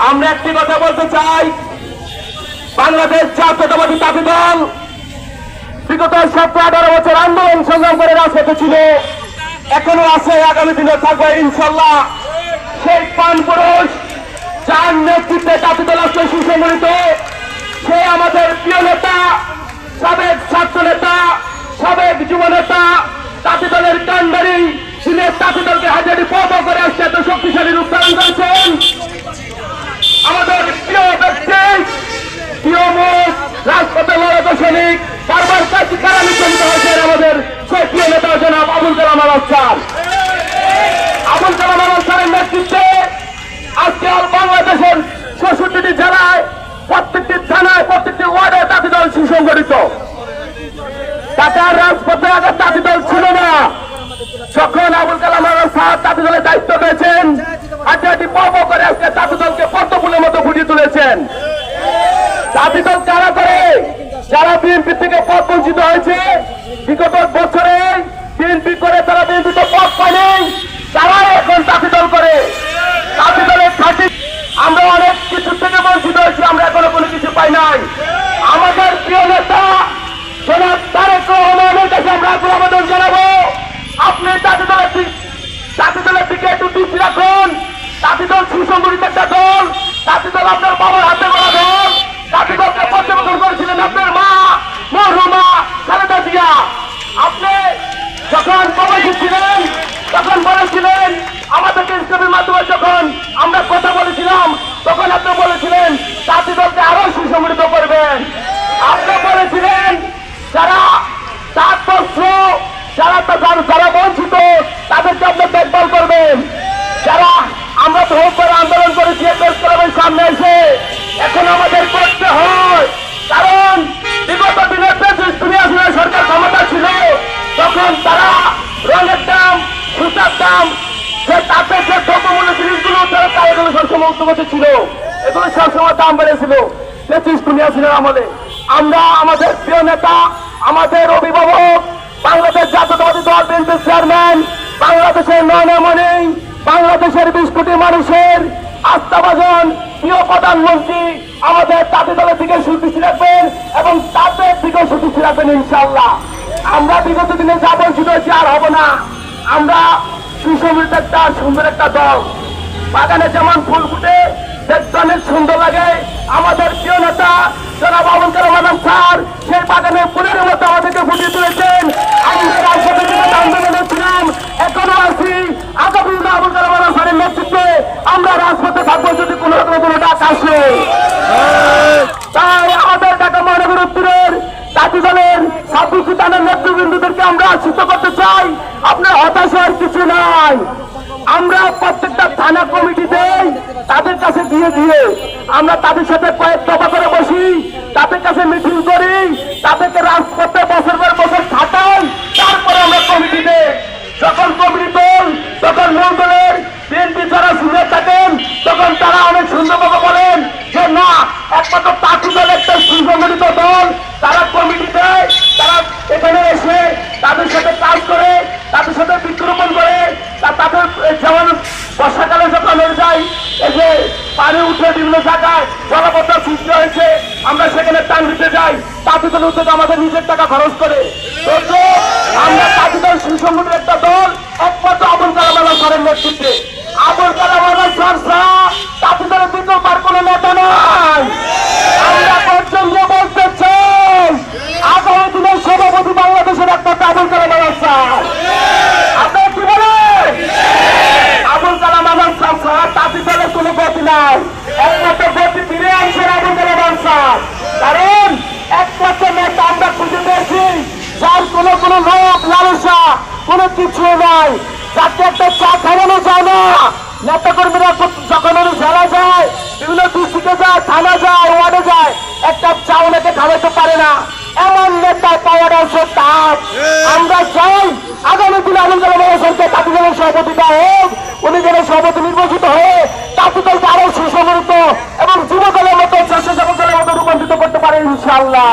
আমরা একটি কথা বলতে চাই, বাংলাদেশ জাতীয়তাবাদী তাঁতি দল বিগত 17-18 বছর আন্দোলন সংগ্রাম করে রাজপথে ছিল, এখনো আছে, আগামী দিনে থাকবে ইনশাল্লাহ। সেই পান পুরুষ যার নেতৃত্বে তাঁতি দল আজকে সুসংগঠিত, সে আমাদের প্রিয় নেতা, সাবেক ছাত্র নেতা, সাবেক যুব নেতা, তাঁতি দলের কান্ডারি, তিনি তাঁতি দলকে হাজারি পদ করে আসছে, এত শক্তিশালী রূপ ধারণ করেছেন। আমাদের প্রিয় ব্যক্তি, প্রিয় মুখ, রাজপথে লড়াতে সৈনিক, বারবার কারা নির্যাতিত হয়েছেন আমাদের সেই প্রিয় নেতা জনাব আবুল কালাম আজাদ স্যার। আবুল কালাম আজাদ স্যারের নেতৃত্বে আজকে বাংলাদেশের ৬৬টি জেলায়, প্রত্যেকটি থানায়, প্রত্যেকটি ওয়ার্ডে তাঁতি দল সুসংগঠিত। ঢাকার রাজপথে আগে তাঁতি দল ছিল না। যখন আবুল কালাম আজাদ স্যার তাঁতি দলের দায়িত্ব পেয়েছেন, হাঁটি পর্ব করে আজকে তাঁতি দলকে পদ্মফুলের মতো ফুটিয়ে তুলেছেন। তাঁতি দল কারা করে? যারা বিএনপি থেকে পদ বঞ্চিত হয়েছে, বিগত বছরে বিএনপি করে তারা বিএনপিতে পদ পায়নি, তারা এখন তাঁতি দল করে। তাঁতি দলের খাঁটি আমরা অনেক কিছু থেকে বঞ্চিত হয়েছি, আমরা এখনো কোনো কিছু পাই নাই। আমাদের প্রিয় নেতা জনাব তারেক রহমানের কাছে আমরা আবেদন জানাবো, আপনি তাঁতি দলের দিকে একটু দৃষ্টি রাখুন। তাঁতি দল সুসংগঠিত একটা দল, তাঁতি দল আপনার বাবার হাতে গড়া দল। তাঁতি দলকে পর্যবেক্ষণ করেছিলেন আপনার মা মরহুমা খালেদা জিয়া। আপনি যখন প্রবাসী ছিলেন তখন বলেছিলেন, আমাদেরকে ইসলামের মাধ্যমে যখন আমরা কথা বলেছিলাম তখন আপনি বলেছিলেন তাঁতি দলকে আরো সুসংগঠিত করবেন। আপনি বলেছিলেন যারা 7 বছর যারা বঞ্চিত তাদেরকে আপনি দেখভাল করবেন। যারা আমরা ভোগ করে আন্দোলন করেছি সামনে এসে এখন আমাদের করতে হয়, কারণ বিগত দিনের সরকার ক্ষমতা ছিল, তখন তারা রঙের দাম, সুতার দাম, সে তাদের যে দ্রব্যমূল্য জিনিসগুলো তারা এগুলো সবসময় উদ্যোগত ছিল, এগুলো সবসময় দাম বেড়েছিল। 23 দুনিয়া ছিল আমলে। আমরা আমাদের প্রিয় নেতা, আমাদের অভিভাবক, বাংলাদেশ জাতীয়তাবাদী দল বিএনপির চেয়ারম্যান, বাংলাদেশের নয়নমণি, বাংলাদেশের 20 কোটি মানুষের আস্থাভাজন প্রিয় প্রধানমন্ত্রী আমাদের তাঁতি দলের দিকে সুদৃষ্টি রাখবেন এবং তাদের দিকেও সুদৃষ্টি রাখবেন ইনশাল্লাহ। আমরা বিগত দিনে যা বঞ্চিত হয়েছি আর হব না। আমরা সুসংগঠিত একটা সুন্দর একটা দল, বাগানে যেমন ফুল ফুটে দেখতে অনেক সুন্দর লাগে। আমাদের প্রিয় নেতা জনাব আবুল কালাম আজাদ স্যার সেই বাগানে ফুলের মতো আমাদেরকে ফুটিয়ে তুলেছেন। আমি আন্দোলনে ছিলাম, এখনো আছি। আগামী আবুল কালাম আজাদ স্যারের নেতৃত্বে আমরা রাজপথে থাকবো যদি কোনো ডাক আসে। তাই আমাদের ঢাকা মহানগর উত্তরের তাঁতি দলের সাবুকিতানের নেতৃবৃন্দদেরকে আমরা আশ্রিত করতে চাই, আপনার হতাশার কিছু নাই। আমরা প্রত্যেকটা থানা কমিটি দেই, তাদের কাছে দিয়ে আমরা তাদের সাথে কয়েক দফা করে বসি, তাদের কাছে মিটিং করি, তাদেরকে রাজপথে বছর পর বছর খাটাই, তারপরে আমরা কমিটি দেই। যখন কমিটি দল, তখন মূল দলের বিএনপি যারা শুনে থাকেন, তখন তারা অনেক সুন্দরভাবে বলেন যে না, একমাত্র তাঁতি দল একটা সুসংগঠিত দল, তারা কমিটি দেয়, তারা এখানে এসে তাদের সাথে কাজ করে, তাদের সাথে বৃক্ষরোপণ করে, তাদের যেমন বর্ষাকালে যখন হয়ে যায়, এই যে পানি উঠে বিভিন্ন জায়গায় জলাবদ্ধতার সৃষ্টি হয়েছে, আমরা সেখানে টান দিতে যাই, তাঁতি দল উদ্যোগে আমাদের নিজের টাকা খরচ করে। আমরা তাঁতি দল সুসংগঠিত একটা দল, একমাত্র আবুল কালাম আজাদ স্যারের নেতৃত্বে। আবুল কালাম আজাদ স্যার ছাড়া তাঁতি দলের বিকল্প আর কোনো নেতা নাই। আমরা পর্যন্ত বলতে চাই, আগামী দিনের সভাপতি বাংলাদেশের একমাত্র আবুল কালাম আজাদ স্যার। আপনারা কি বলেন? আবুল কালাম আজাদ স্যার ছাড়া তাঁতি দলের কোনো গতি নাই। একমাত্র গতি ফিরে আসছেন আবুল কালাম আজাদ স্যার, কারণ একমাত্র নেতা আমরা খুঁজে পেয়েছি যার কোনো লোক লালসা কোনো কিছু নাই, যাকে একটা চা খাওয়ানো যায় না। নেতা কর্মীরা যখন জেলা যায়, বিভিন্ন ডিস্ট্রিক্টে যায়, থানা যায়, ওয়ার্ডে যায়, একটা চা ওনাকে খাওয়াতে পারে না, এমন নেতা পাওয়াটা হচ্ছে তাপ। আমরা চাই আগামী দিনে আবুল কালাম আজাদ স্যারকে তাঁতি দলের সভাপতি দেওয়া হোক, উনি যেন সভাপতি নির্বাচিত হয়ে তাঁতি দলকে আরো সুসংগঠিত এবং যুব দলের মতো স্বেচ্ছাসেবক দলের মতো রূপান্তরিত করতে পারে ইনশাআল্লাহ।